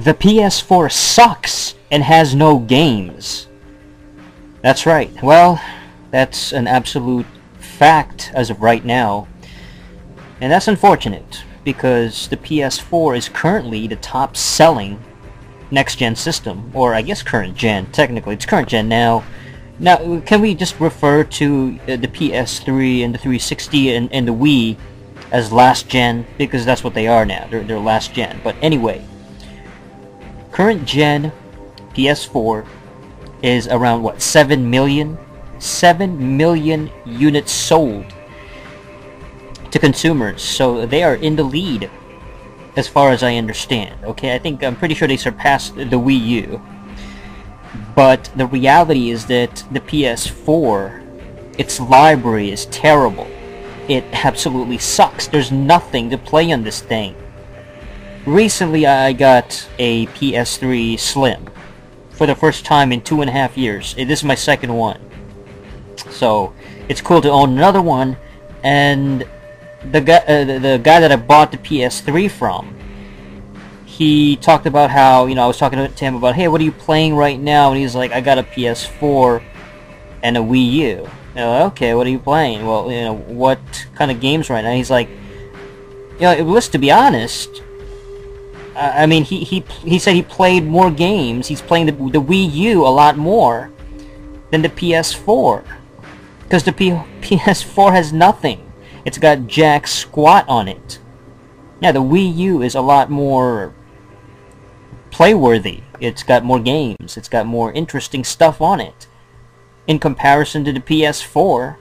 The PS4 sucks and has no games. That's right. Well, that's an absolute fact as of right now. And that's unfortunate, because the PS4 is currently the top selling next-gen system. Or I guess current gen. Technically, it's current gen now. Now, can we just refer to the PS3 and the 360 and the Wii as last gen? Because that's what they are now. They're last gen. But anyway, current gen PS4 is around, what, 7 million? 7 million units sold to consumers. So they are in the lead, as far as I understand. Okay, I'm pretty sure they surpassed the Wii U. But the reality is that the PS4, its library is terrible. It absolutely sucks. There's nothing to play on this thing. Recently, I got a PS3 Slim for the first time in 2.5 years. This is my second one. So, it's cool to own another one. And the guy that I bought the PS3 from, he talked about how, I was talking to him about, hey, what are you playing right now? And he's like, I got a PS4 and a Wii U. Okay, what are you playing? Well, what kind of games right now? He's like, to be honest, I mean, he said he played more games. He's playing the Wii U a lot more than the PS4. Because the PS4 has nothing. It's got jack squat on it. Yeah, the Wii U is a lot more playworthy. It's got more games. It's got more interesting stuff on it, in comparison to the PS4,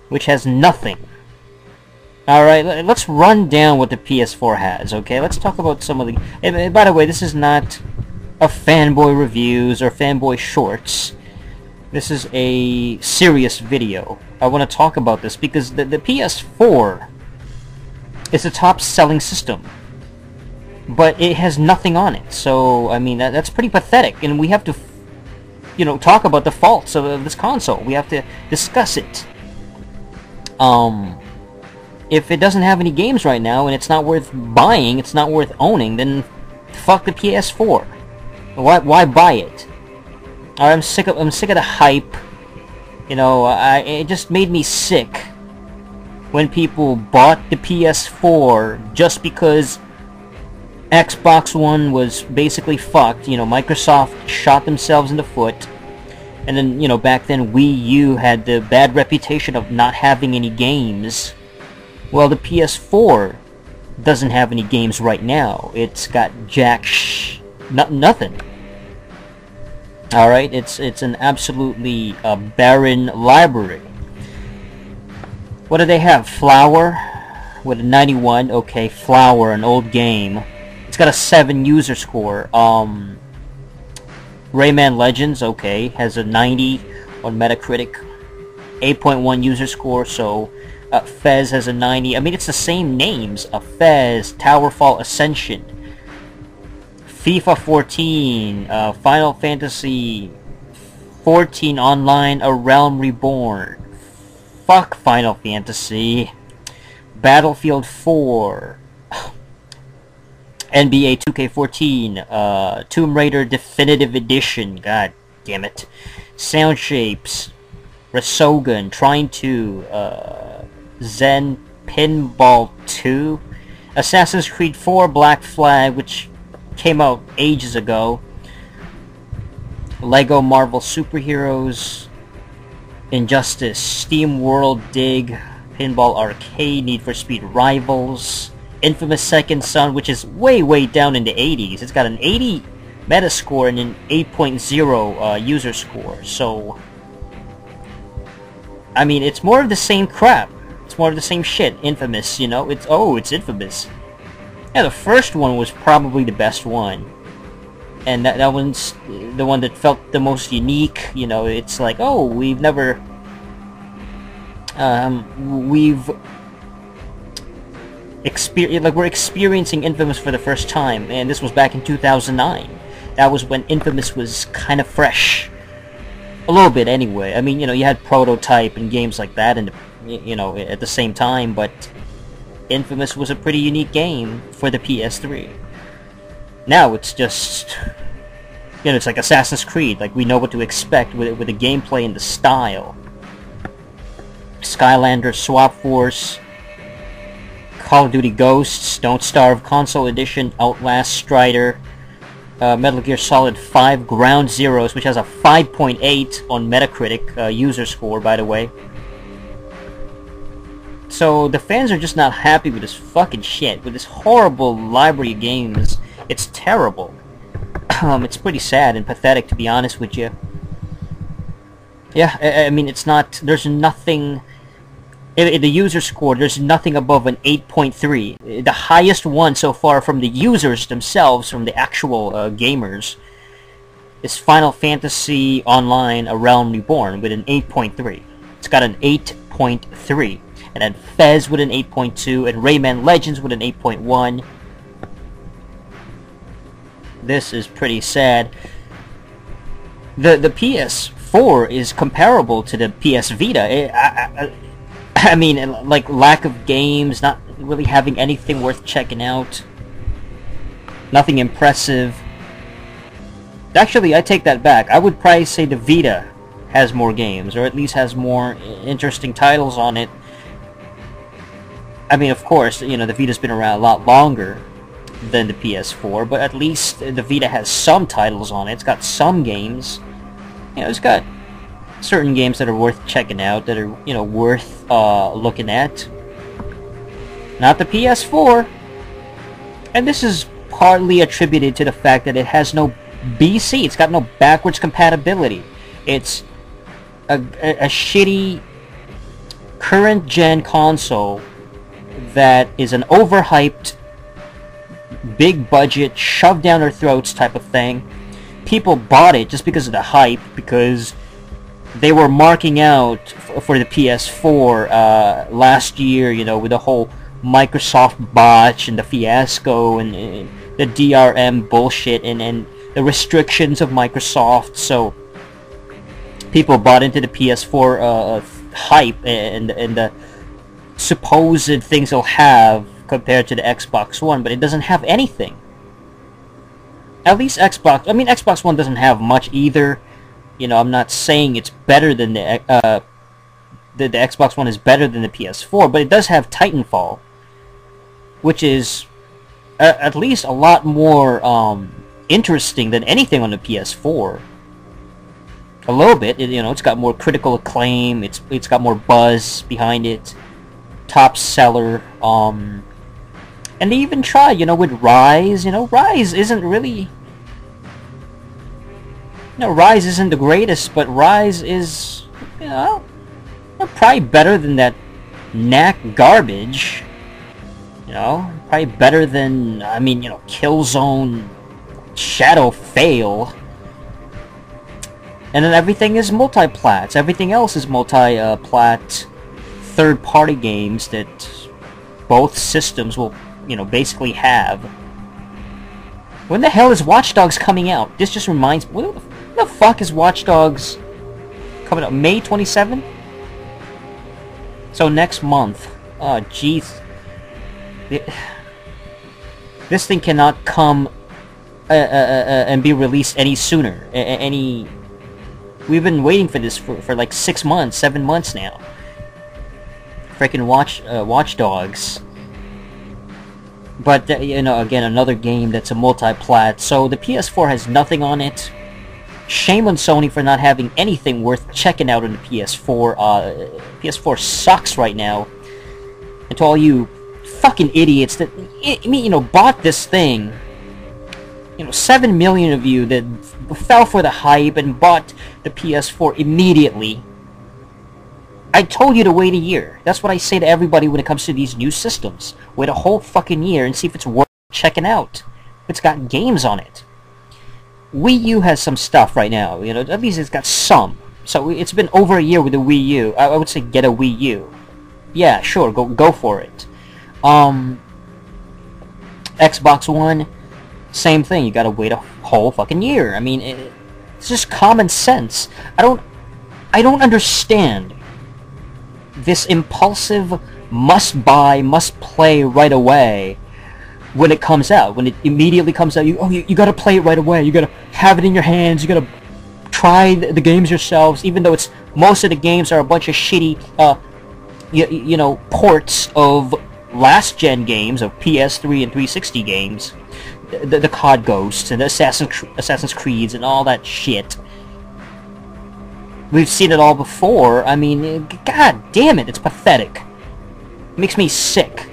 which has nothing. Alright, let's run down what the PS4 has, okay? Let's talk about some of the... And by the way, this is not a fanboy reviews or fanboy shorts. This is a serious video. I want to talk about this because the PS4 is the top selling system, but it has nothing on it. So, I mean, that's pretty pathetic, and we have to, talk about the faults of this console. We have to discuss it. If it doesn't have any games right now, and it's not worth buying, it's not worth owning, then fuck the PS4. Why buy it? I'm sick of the hype. It just made me sick when people bought the PS4 just because Xbox One was basically fucked. Microsoft shot themselves in the foot. And then, back then Wii U had the bad reputation of not having any games. Well, the PS4 doesn't have any games right now. It's got nothing. Alright, it's an absolutely barren library. What do they have? Flower with a 91. Okay, Flower, an old game. It's got a 7 user score. Rayman Legends, okay, has a 90 on Metacritic. 8.1 user score, so Fez has a 90. I mean, it's the same names. Fez, Towerfall Ascension, FIFA 14, Final Fantasy 14 Online, A Realm Reborn. Fuck Final Fantasy. Battlefield 4. NBA 2K14. Tomb Raider Definitive Edition. God damn it. Sound Shapes. Resogun. Trine 2. Zen Pinball 2. Assassin's Creed 4 Black Flag, which came out ages ago. Lego Marvel Superheroes, Injustice, Steam World Dig, Pinball Arcade, Need for Speed Rivals, Infamous Second Son, which is way down in the 80s. It's got an 80 Metascore and an 8.0 user score. So, I mean, it's more of the same crap. It's more of the same shit. Infamous, it's Infamous. Yeah, the first one was probably the best one. And that one's the one that felt the most unique. It's like, oh, we're experiencing Infamous for the first time, and this was back in 2009. That was when Infamous was kind of fresh. A little bit, anyway. I mean, you had Prototype and games like that, and at the same time, but Infamous was a pretty unique game for the PS3. Now it's just, you know, it's like Assassin's Creed. Like, we know what to expect with the gameplay and the style. Skylanders, Swap Force, Call of Duty Ghosts, Don't Starve Console Edition, Outlast, Strider, Metal Gear Solid 5 Ground Zeroes, which has a 5.8 on Metacritic user score, by the way. So the fans are just not happy with this fucking shit, with this horrible library of games. It's terrible. It's pretty sad and pathetic, to be honest with you. Yeah, I mean, it's not... There's nothing... In the user score, there's nothing above an 8.3. The highest one so far from the users themselves, from the actual gamers, is Final Fantasy Online: A Realm Reborn with an 8.3. It's got an 8.3. And then Fez with an 8.2, and Rayman Legends with an 8.1. This is pretty sad. The PS4 is comparable to the PS Vita. I mean, like, lack of games, not really having anything worth checking out. Nothing impressive. Actually, I take that back. I would probably say the Vita has more games, or at least has more interesting titles on it. I mean, of course, you know, the Vita's been around a lot longer than the PS4, but at least the Vita has some titles on it. It's got some games. You know, it's got certain games that are worth checking out, that are, you know, worth looking at. Not the PS4. And this is partly attributed to the fact that it has no BC. It's got no backwards compatibility. It's a shitty current-gen console that is an overhyped, big-budget, shoved down their throats type of thing. People bought it just because of the hype, because they were marking out for the PS4 last year, you know, with the whole Microsoft botch and the fiasco and the DRM bullshit and the restrictions of Microsoft. So people bought into the PS4 hype and the supposed things it'll have compared to the Xbox One, but it doesn't have anything. At least Xbox One doesn't have much either. You know, I'm not saying it's better than the Xbox One is better than the PS4, but it does have Titanfall, which is at least a lot more interesting than anything on the PS4. A little bit, you know, it's got more critical acclaim. It's got more buzz behind it. Top seller. And they even tried, you know, with Rise. You know, Rise isn't really... No, Rise isn't the greatest, but Rise is, you know, probably better than that knack garbage. You know, probably better than, I mean, you know, Killzone, Shadow Fail. And then everything is multi-plats. Everything else is multi-plat third-party games that both systems will, you know, basically have. When the hell is Watch Dogs coming out? This just reminds me. When the fuck is Watch Dogs coming out? May 27th? So next month. Oh, jeez. This thing cannot come and be released any sooner. We've been waiting for this for like 6 months, 7 months now. Freaking Watch Dogs. But, you know, again, another game that's a multi-plat. So the PS4 has nothing on it. Shame on Sony for not having anything worth checking out on the PS4. PS4 sucks right now. And to all you fucking idiots that, you know, bought this thing. You know, 7 million of you that fell for the hype and bought the PS4 immediately. I told you to wait a year. That's what I say to everybody when it comes to these new systems. Wait a whole fucking year and see if it's worth checking out. If it's got games on it. Wii U has some stuff right now. You know, at least it's got some. So it's been over a year with the Wii U. I would say get a Wii U. Yeah, sure, go for it. Xbox One, same thing. You gotta wait a whole fucking year. I mean, it's just common sense. I don't understand this impulsive must-buy, must-play right away when it comes out. When it immediately comes out, you gotta play it right away. You gotta have it in your hands. You gotta try the games yourselves, even though most of the games are a bunch of shitty, you know, ports of last-gen games, of PS3 and 360 games. The COD Ghosts and the Assassin's Creeds and all that shit. We've seen it all before. I mean, god damn it, it's pathetic. It makes me sick.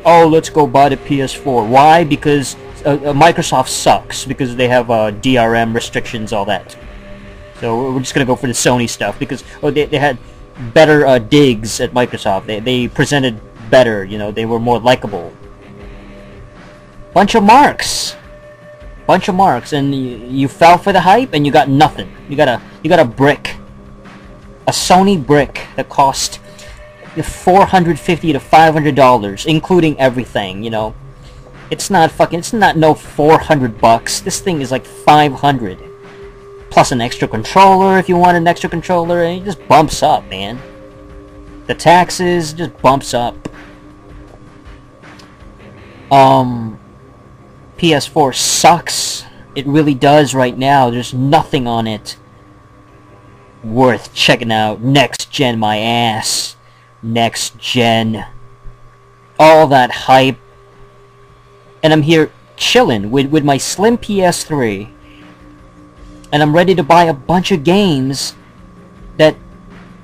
Oh, let's go buy the PS4. Why? Because Microsoft sucks, because they have DRM restrictions, all that. So we're just gonna go for the Sony stuff, because they had better digs at Microsoft. They presented better, you know, they were more likable. Bunch of marks, and you fell for the hype, and you got nothing. You got a brick, a Sony brick that cost $450 to $500, including everything. You know, it's not no $400. This thing is like $500, plus an extra controller if you want an extra controller, and it just bumps up, man. The taxes just bumps up. PS4 sucks. It really does right now. There's nothing on it worth checking out. Next gen, my ass. Next gen. All that hype. And I'm here chilling with my slim PS3. And I'm ready to buy a bunch of games that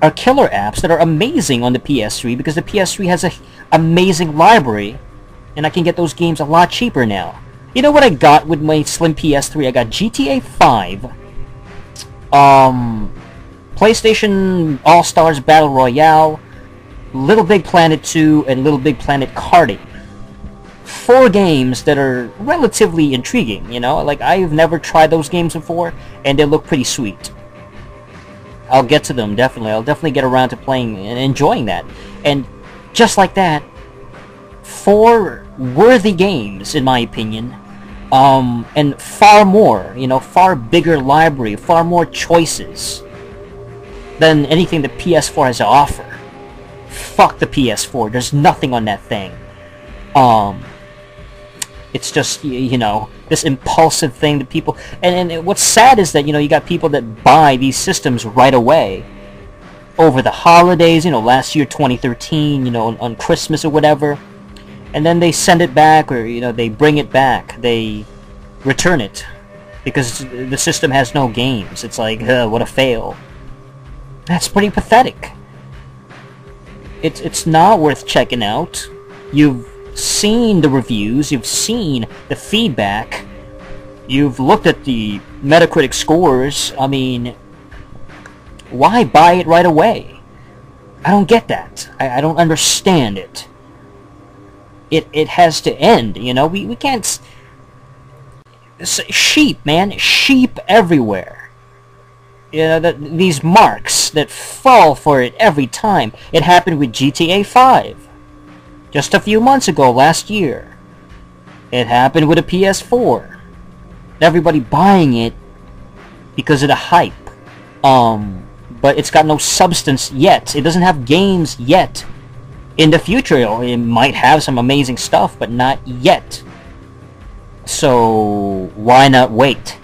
are killer apps that are amazing on the PS3, because the PS3 has an amazing library, and I can get those games a lot cheaper now. You know what I got with my slim PS3? I got GTA 5, PlayStation All-Stars Battle Royale, Little Big Planet 2, and Little Big Planet Karting. 4 games that are relatively intriguing, you know? Like, I've never tried those games before, and they look pretty sweet. I'll get to them, definitely. I'll definitely get around to playing and enjoying that. And just like that, 4 worthy games, in my opinion, and far more, you know, far bigger library, far more choices than anything the PS4 has to offer. Fuck the PS4, there's nothing on that thing. It's just, you know, this impulsive thing that people... And what's sad is that, you know, you got people that buy these systems right away over the holidays, you know, last year, 2013, you know, on Christmas or whatever. And then they send it back, or, you know, they bring it back. They return it because the system has no games. It's like, what a fail. That's pretty pathetic. It's not worth checking out. You've seen the reviews, you've seen the feedback, you've looked at the Metacritic scores. I mean, why buy it right away? I don't get that. I don't understand it. It has to end, you know? We can't... Sheep, man. Sheep everywhere. You know, these marks that fall for it every time. It happened with GTA 5. Just a few months ago, last year. It happened with a PS4. Everybody buying it because of the hype. But it's got no substance yet. It doesn't have games yet. In the future, it might have some amazing stuff, but not yet. So, why not wait?